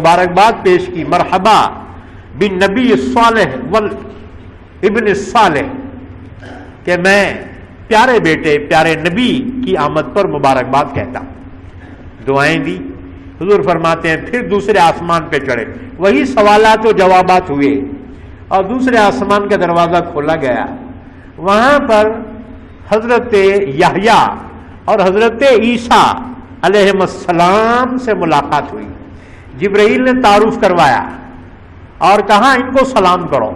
مبارکباد پیش کی، مرحبا بالنبی الصالح والابن الصالح، کہ میں پیارے بیٹے پیارے نبی کی آمد پر مبارکباد کہتا ہوں. دعائیں دی. حضور فرماتے ہیں پھر دوسرے آسمان پہ چڑھے، وہی سوالات و جوابات ہوئے اور دوسرے آسمان کا دروازہ کھولا گیا. وہاں پر حضرت یحییٰ اور حضرت عیسیٰ علیہ السلام سے ملاقات ہوئی. جبرائیل نے تعارف کروایا اور کہا ان کو سلام کرو.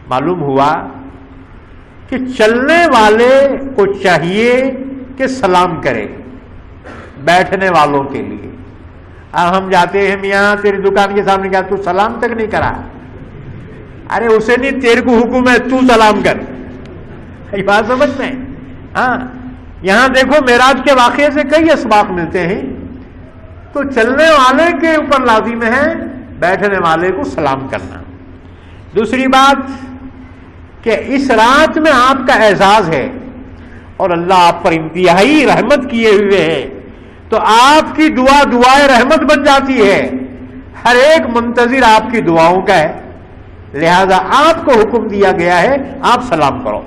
معلوم ہوا کہ چلنے والے کو چاہیے کہ سلام کرے بیٹھنے والوں کے لیے. اب ہم جاتے ہیں میاں تیری دکان کے سامنے، کیا تو سلام تک نہیں کرا؟ ارے اسے نہیں، تیرے کو حکم ہے تو سلام کر. یہ بات سمجھتے ہیں؟ ہاں، یہاں دیکھو معراج کے واقعے سے کئی اسباق ملتے ہیں. تو چلنے والے کے اوپر لازم ہے بیٹھنے والے کو سلام کرنا. دوسری بات کہ اس رات میں آپ کا اعزاز ہے اور اللہ آپ پر انتہائی رحمت کیے ہوئے ہے، تو آپ کی دعا دعائے رحمت بن جاتی ہے. ہر ایک منتظر آپ کی دعاؤں کا ہے، لہذا آپ کو حکم دیا گیا ہے آپ سلام کرو.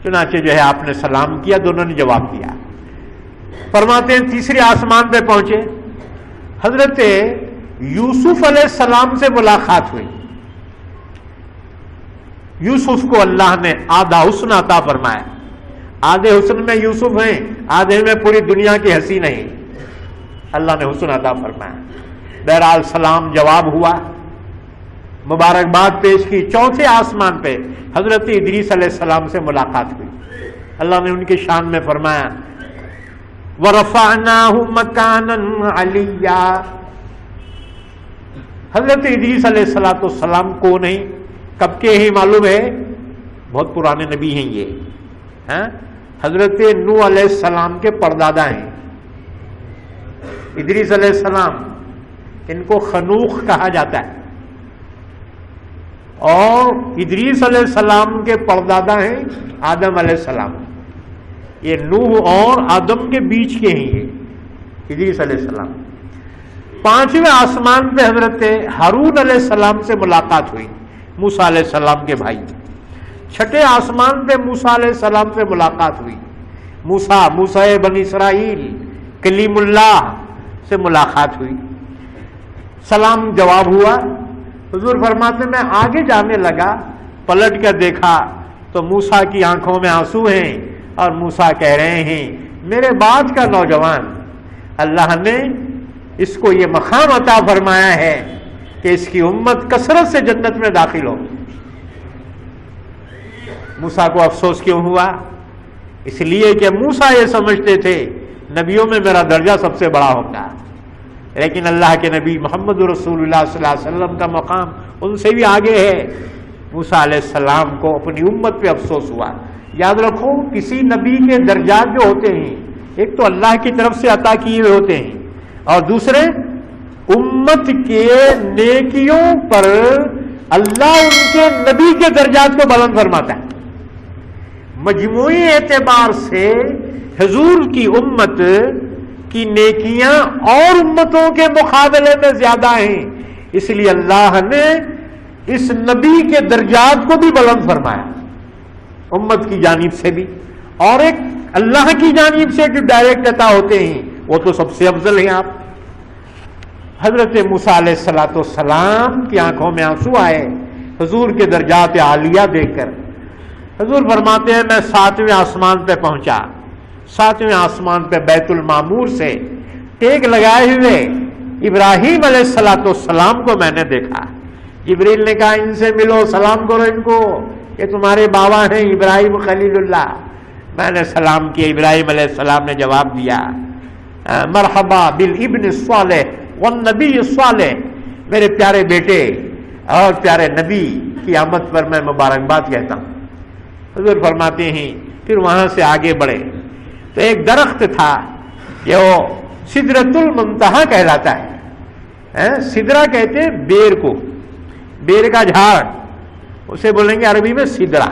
چنانچہ جو ہے آپ نے سلام کیا، دونوں نے جواب دیا. فرماتے ہیں تیسرے آسمان پہ پہنچے، حضرت یوسف علیہ السلام سے ملاقات ہوئی. یوسف کو اللہ نے آدھا حسن عطا فرمایا. آدھے حسن میں یوسف ہیں، آدھے میں پوری دنیا کی حسین ہیں. اللہ نے حسن عطا فرمایا. بہرحال سلام جواب ہوا، مبارکباد پیش کی. چوتھے آسمان پہ حضرت ادریس علیہ السلام سے ملاقات ہوئی. اللہ نے ان کی شان میں فرمایا وَرَفَعْنَاهُ مَكَانًا عَلِيًّا. حضرت ادریس علیہ السلام کو نہیں، کب کے ہی معلوم ہے، بہت پرانے نبی ہیں یہ. حضرت نوح علیہ السلام کے پردادا ہیں ادریس علیہ السلام. ان کو خنوخ کہا جاتا ہے. اور ادریس علیہ السلام کے پردادا ہیں آدم علیہ السلام. یہ نوح اور آدم کے بیچ کے ہیں یہ ادریس علیہ السلام. پانچویں آسمان پہ حضرت ہارون علیہ السلام سے ملاقات ہوئی، موسیٰ علیہ السلام کے بھائی. چھٹے آسمان پہ موسیٰ علیہ السلام سے ملاقات ہوئی. موسیٰ بنی اسرائیل کلیم اللہ سے ملاقات ہوئی. سلام جواب ہوا. حضور فرماتے میں آگے جانے لگا، پلٹ کر دیکھا تو موسیٰ کی آنکھوں میں آنسو ہیں اور موسیٰ کہہ رہے ہیں میرے بعد کا نوجوان، اللہ نے اس کو یہ مقام عطا فرمایا ہے کہ اس کی امت کثرت سے جنت میں داخل ہو. موسیٰ کو افسوس کیوں ہوا؟ اس لیے کہ موسیٰ یہ سمجھتے تھے نبیوں میں میرا درجہ سب سے بڑا ہوگا، لیکن اللہ کے نبی محمد رسول اللہ صلی اللہ علیہ وسلم کا مقام ان سے بھی آگے ہے. موسیٰ علیہ السلام کو اپنی امت پہ افسوس ہوا. یاد رکھو کسی نبی کے درجات جو ہوتے ہیں، ایک تو اللہ کی طرف سے عطا کیے ہوئے ہوتے ہیں اور دوسرے امت کے نیکیوں پر اللہ ان کے نبی کے درجات کو بلند فرماتا ہے. مجموعی اعتبار سے حضور کی امت کی نیکیاں اور امتوں کے مقابلے میں زیادہ ہیں، اس لیے اللہ نے اس نبی کے درجات کو بھی بلند فرمایا، امت کی جانب سے بھی، اور ایک اللہ کی جانب سے جو ڈائریکٹ عطا ہوتے ہیں وہ تو سب سے افضل ہیں. آپ حضرت موسیٰ علیہ السلام کی آنکھوں میں آنسو آئے حضور کے درجات عالیہ دیکھ کر. حضور فرماتے ہیں میں 7ویں آسمان پہ پہنچا. 7ویں آسمان پہ بیت المعمور سے ٹیک لگائے ہوئے ابراہیم علیہ السلام کو میں نے دیکھا. جبریل نے کہا ان سے ملو، سلام کرو ان کو، یہ تمہارے بابا ہیں ابراہیم خلیل اللہ. میں نے سلام کیا، ابراہیم علیہ السلام نے جواب دیا مرحبا بالابن الصالح والنبی الصالح، میرے پیارے بیٹے اور پیارے نبی کی آمد پر میں مبارکباد کہتا ہوں. حضور فرماتے ہیں پھر وہاں سے آگے بڑھے تو ایک درخت تھا جو سدرۃ المنتہا کہلاتا ہے. سدرہ کہتے ہیں بیر کو، بیر کا جھاڑ اسے بولیں گے عربی میں سدرہ،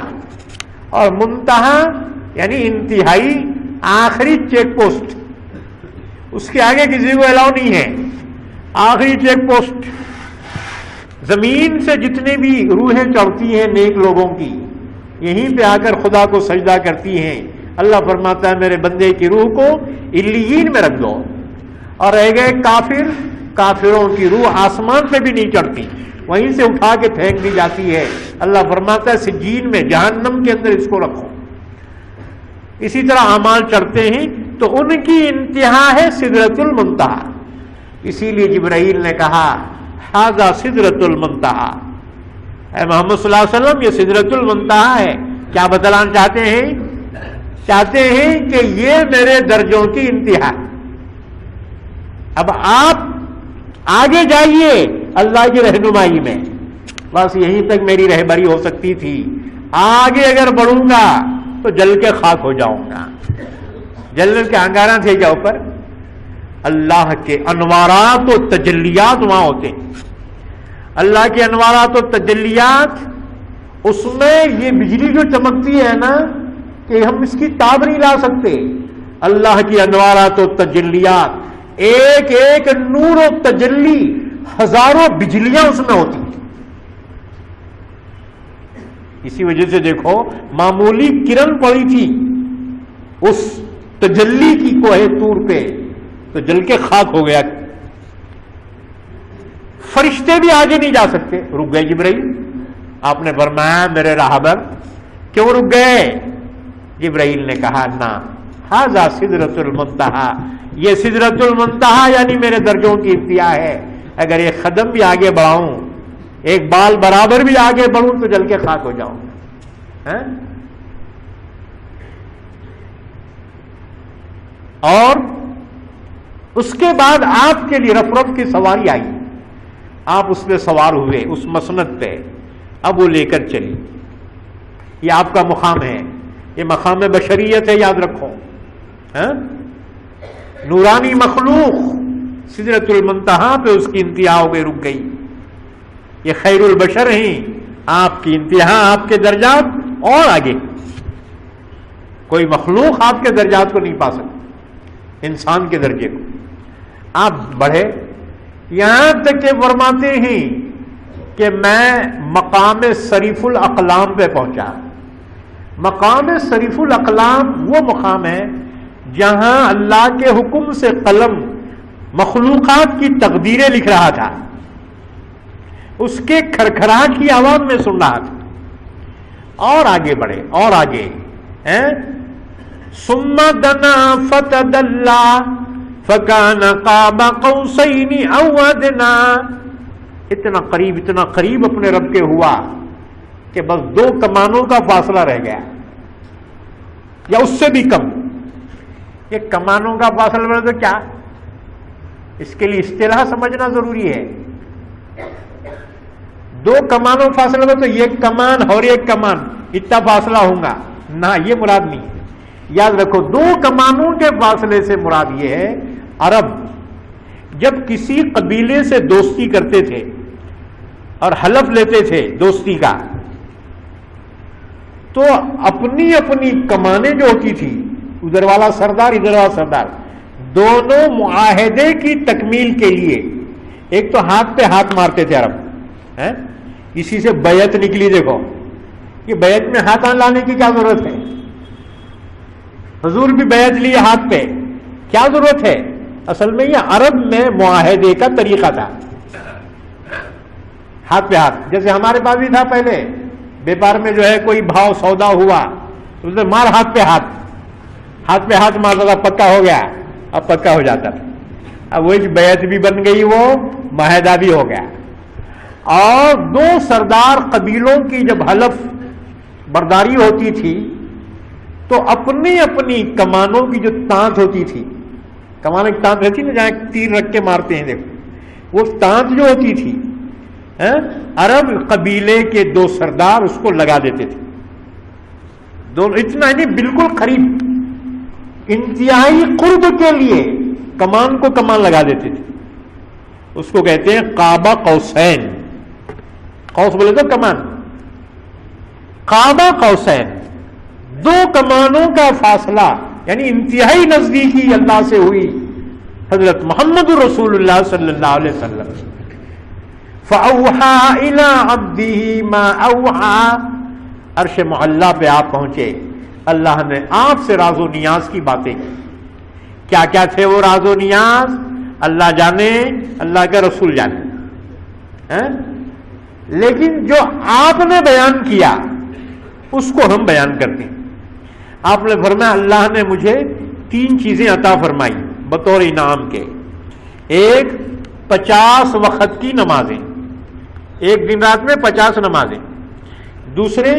اور منتہا یعنی انتہائی آخری چیک پوسٹ، اس کے آگے کسی کو الاؤ نہیں ہے. آخری چیک پوسٹ، زمین سے جتنے بھی روحیں چڑھتی ہیں نیک لوگوں کی، یہیں پہ آ کر خدا کو سجدہ کرتی ہیں. اللہ فرماتا ہے میرے بندے کی روح کو علیین میں رکھ دو. اور رہ گئے کافر، کافروں کی روح آسمان پہ بھی نہیں چڑھتی، وہیں سے اٹھا کے پھینک دی جاتی ہے. اللہ فرماتا ہے سجین میں، جہنم کے اندر اس کو رکھو. اسی طرح اعمال چڑھتے ہیں تو ان کی انتہا ہے سدرۃ المنتہا. اسی لیے جبرائیل نے کہا ھذا سدرۃ المنتہا، اے محمد صلی اللہ علیہ وسلم یہ سدرۃ المنتہا ہے. کیا بتلانا چاہتے ہیں؟ چاہتے ہیں کہ یہ میرے درجوں کی انتہا. اب آپ آگے جائیے اللہ کی رہنمائی میں، بس یہیں تک میری رہبری ہو سکتی تھی. آگے اگر بڑھوں گا تو جل کے خاک ہو جاؤں گا. جلنے کے انگارہ تھے کیا اوپر؟ اللہ کے انوارات و تجلیات وہاں ہوتے ہیں. اللہ کے انوارات و تجلیات، اس میں یہ بجلی جو چمکتی ہے نا کہ ہم اس کی تاب نہیں لا سکتے. اللہ کی انوارات و تجلیات، ایک ایک نور و تجلی، ہزاروں بجلیاں اس میں ہوتی ہیں. اسی وجہ سے دیکھو معمولی کرن پڑی تھی اس تجلی کی کوہ طور پہ تو جل کے خاک ہو گیا. فرشتے بھی آگے نہیں جا سکتے، رک گئے جبرائیل. آپ نے فرمایا میرے راہبر کیوں رک گئے؟ جبرائیل نے کہا نہ، ھذا سدرۃ المنتہا، یہ سدرۃ المنتہا یعنی میرے درجوں کی انتہا ہے. اگر ایک قدم بھی آگے بڑھاؤں، ایک بال برابر بھی آگے بڑھوں تو جل کے خاک ہو جاؤں. اور اس کے بعد آپ کے لیے رف رف کی سواری آئی، آپ اس پہ سوار ہوئے، اس مسند پہ. اب وہ لے کر چلی. یہ آپ کا مقام ہے، یہ مقام بشریت ہے، یاد رکھو. نورانی مخلوق سدرۃ المنتہا پہ اس کی انتہا ہو گئی، رک گئی. یہ خیر البشر ہیں، آپ کی انتہا، آپ کے درجات اور آگے. کوئی مخلوق آپ کے درجات کو نہیں پا سکتا، انسان کے درجے کو. آپ بڑھے یہاں تک کہ فرماتے ہیں کہ میں مقام صریف الاقلام پہ پہنچا. مقام صریف الاقلام وہ مقام ہے جہاں اللہ کے حکم سے قلم مخلوقات کی تقدیریں لکھ رہا تھا، اس کے کھڑکھڑاہٹ کی آواز میں سن رہا تھا. اور آگے بڑھے اور آگے. ثم دنا فتدلا فکان قاب قوسین او ادنا. اتنا قریب اپنے رب کے ہوا کہ بس 2 کمانوں کا فاصلہ رہ گیا یا اس سے بھی کم. یہ کمانوں کا فاصلہ رہ تو کیا، اس کے لیے اصطلاح سمجھنا ضروری ہے. 2 کمانوں فاصلہ میں تو ایک کمان اور ایک کمان اتنا فاصلہ ہوگا نہ، یہ مراد نہیں. یاد رکھو 2 کمانوں کے فاصلے سے مراد یہ ہے عرب جب کسی قبیلے سے دوستی کرتے تھے اور حلف لیتے تھے دوستی کا، تو اپنی اپنی کمانیں جو ہوتی تھی، ادھر والا سردار ادھر والا سردار، دونوں معاہدے کی تکمیل کے لیے ایک تو ہاتھ پہ ہاتھ مارتے تھے عرب. اسی سے بیعت نکلی. دیکھو یہ بیعت میں ہاتھ لانے کی کیا ضرورت ہے؟ حضور بھی بیعت لیے ہاتھ پہ، کیا ضرورت ہے؟ اصل میں یہ عرب میں معاہدے کا طریقہ تھا، ہاتھ پہ ہاتھ. جیسے ہمارے پاس بھی تھا پہلے، بیپار میں جو ہے کوئی بھاؤ سودا ہوا تو مار ہاتھ پہ ہاتھ مارتا تھا، پکا ہو گیا. اب پکا ہو جاتا تھا. اب وہی بیعت بھی بن گئی، وہ معاہدہ بھی ہو گیا. اور 2 سردار قبیلوں کی جب حلف برداری ہوتی تھی تو اپنی اپنی کمانوں کی جو تانت ہوتی تھی، کمانوں کی تانت رہتی نا جہاں تیر رکھ کے مارتے ہیں، دیکھو وہ تانت جو ہوتی تھی عرب قبیلے کے 2 سردار اس کو لگا دیتے تھے. دونوں اتنا نہیں، بالکل قریب، انتہائی قرب کے لیے کمان کو کمان لگا دیتے تھے. اس کو کہتے ہیں قاب قوسین. قوس بولے تو کمان، قاب قوسین. 2 کمانوں کا فاصلہ یعنی انتہائی نزدیکی اللہ سے ہوئی. حضرت محمد رسول اللہ صلی اللہ علیہ وسلم. فَأَوْحَىٰ إِلَىٰ عَبْدِهِ مَا أَوْحَىٰ. عرش معلیٰ پہ آپ پہنچے، اللہ نے آپ سے راز و نیاز کی باتیں کی. کیا کیا تھے وہ راز و نیاز؟ اللہ جانے، اللہ کے رسول جانے. لیکن جو آپ نے بیان کیا اس کو ہم بیان کرتے ہیں. آپ نے فرمایا اللہ نے مجھے 3 چیزیں عطا فرمائی بطور انعام کے. ایک 50 وقت کی نمازیں، ایک دن رات میں 50 نمازیں. دوسرے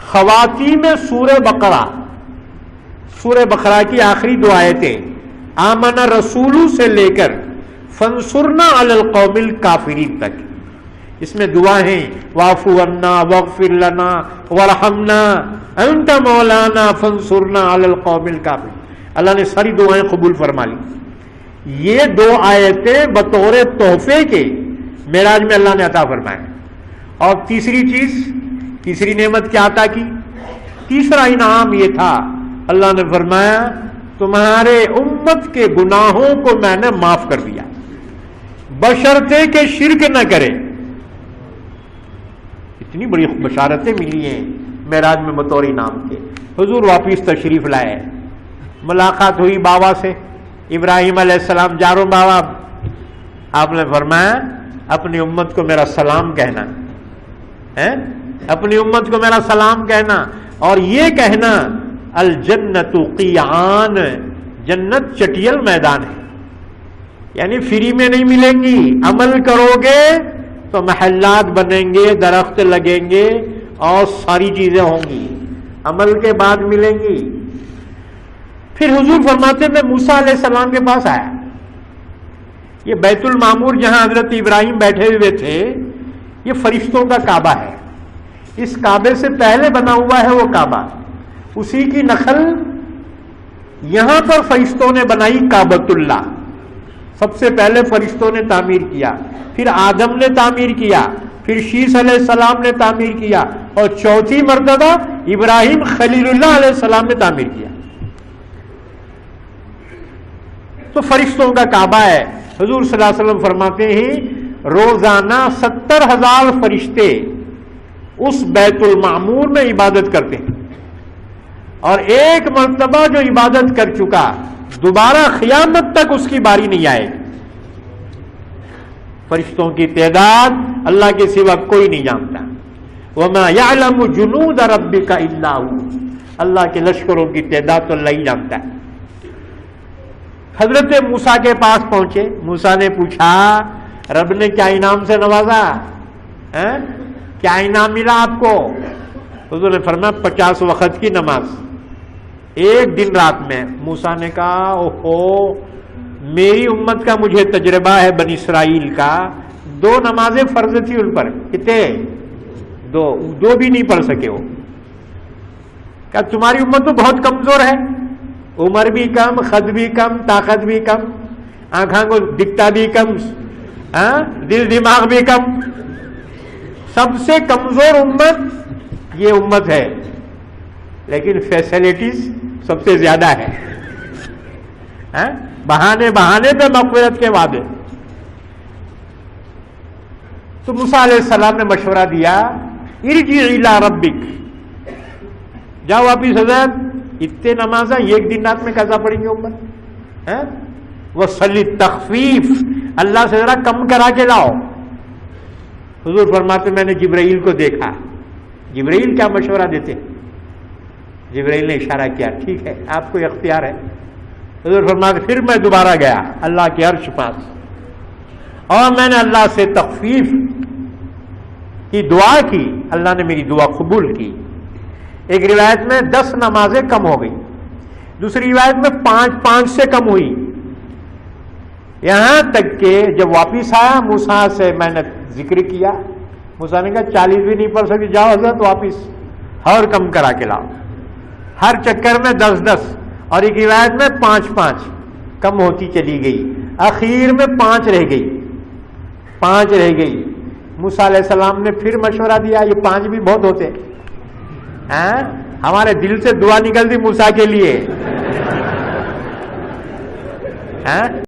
خواتین سورہ بقرہ، سورہ بقرہ کی آخری 2 آیتیں آمن رسول سے لے کر فانصرنا علی القوم الکافرین تک. اس میں دعا ہیں واعف عنا واغفر لنا وارحمنا انت مولانا فانصرنا علی القوم الکافرین. اللہ نے ساری دعائیں قبول فرما لی. یہ 2 آیتیں بطور تحفے کے معراج میں اللہ نے عطا فرمائے. اور تیسری چیز، تیسری نعمت کیا عطا کی؟ تیسرا انعام یہ تھا، اللہ نے فرمایا تمہارے امت کے گناہوں کو میں نے معاف کر دیا بشرطے کہ شرک نہ کرے. اتنی بڑی بشارتیں ملی ہیں معراج میں بطور انعام کے. حضور واپس تشریف لائے، ملاقات ہوئی بابا سے، ابراہیم علیہ السلام جارو بابا. آپ نے فرمایا اپنی امت کو میرا سلام کہنا ہے، اپنی امت کو میرا سلام کہنا، اور یہ کہنا الجنت قیعان، جنت چٹیل میدان ہے، یعنی فری میں نہیں ملیں گی. عمل کرو گے تو محلات بنیں گے، درخت لگیں گے اور ساری چیزیں ہوں گی، عمل کے بعد ملیں گی. پھر حضور فرماتے میں موسیٰ علیہ السلام کے پاس آیا. یہ بیت المعمور جہاں حضرت ابراہیم بیٹھے ہوئے تھے یہ فرشتوں کا کعبہ ہے. اس کعبے سے پہلے بنا ہوا ہے وہ کعبہ، اسی کی نقل یہاں پر فرشتوں نے بنائی کعبۃ اللہ. سب سے پہلے فرشتوں نے تعمیر کیا، پھر آدم نے تعمیر کیا، پھر شیس علیہ السلام نے تعمیر کیا، اور چوتھی مرتبہ ابراہیم خلیل اللہ علیہ السلام نے تعمیر کیا. تو فرشتوں کا کعبہ ہے. حضور صلی اللہ علیہ وسلم فرماتے ہیں روزانہ 70,000 فرشتے اس بیت المعمور میں عبادت کرتے ہیں، اور ایک مرتبہ جو عبادت کر چکا دوبارہ قیامت تک اس کی باری نہیں آئے. فرشتوں کی تعداد اللہ کے سوا کوئی نہیں جانتا. وَمَا يَعْلَمُ جُنُودَ رَبِّكَ إِلَّا هُوَ. اللہ کے لشکروں کی تعداد تو اللہ ہی جانتا ہے. حضرت موسیٰ کے پاس پہنچے. موسیٰ نے پوچھا رب نے کیا انعام سے نوازا، کیا انعام ملا آپ کو؟ حضور نے فرمایا 50 وقت کی نماز ایک دن رات میں. موسیٰ نے کہا اوہو میری امت کا مجھے تجربہ ہے بنی اسرائیل کا، 2 نمازیں فرض تھی ان پر. کتنے؟ 2 بھی نہیں پڑھ سکے وہ. کہا تمہاری امت تو بہت کمزور ہے، عمر بھی کم، خد بھی کم، طاقت بھی کم، آنکھوں کو دکھتا بھی کم، دل دماغ بھی کم. سب سے کمزور امت یہ امت ہے، لیکن فیسلٹیز سب سے زیادہ ہے. بہانے پہ مغفرت کے وعدے. تو موسیٰ علیہ السلام نے مشورہ دیا ارجع الی ربک، جاؤ واپس. حضرت اتنے نمازیں ایک دن رات میں کیسا پڑیں گے اوپر؟ وصلی تخفیف، اللہ سے ذرا کم کرا کے لاؤ. حضور فرماتے میں نے جبرائیل کو دیکھا. جبرائیل کیا مشورہ دیتے؟ جبرائیل نے اشارہ کیا ٹھیک ہے آپ کو اختیار ہے. حضور فرماتے پھر میں دوبارہ گیا اللہ کے عرش پاس اور میں نے اللہ سے تخفیف کی دعا کی. اللہ نے میری دعا قبول کی. ایک روایت میں 10 نمازیں کم ہو گئی، دوسری روایت میں 5 سے کم ہوئی. یہاں تک کہ جب واپس آیا موسیٰ سے میں نے ذکر کیا. موسیٰ نے کہا 40 بھی نہیں پڑھ سکے، جاؤ حضرت واپس اور کم کرا کے لاؤ. ہر چکر میں 10 اور ایک روایت میں 5 کم ہوتی چلی گئی. اخیر میں 5 رہ گئی. موسیٰ علیہ السلام نے پھر مشورہ دیا یہ 5 بھی بہت ہوتے. ہمارے دل سے دعا نکلتی موسیٰ کے لیے. ہیں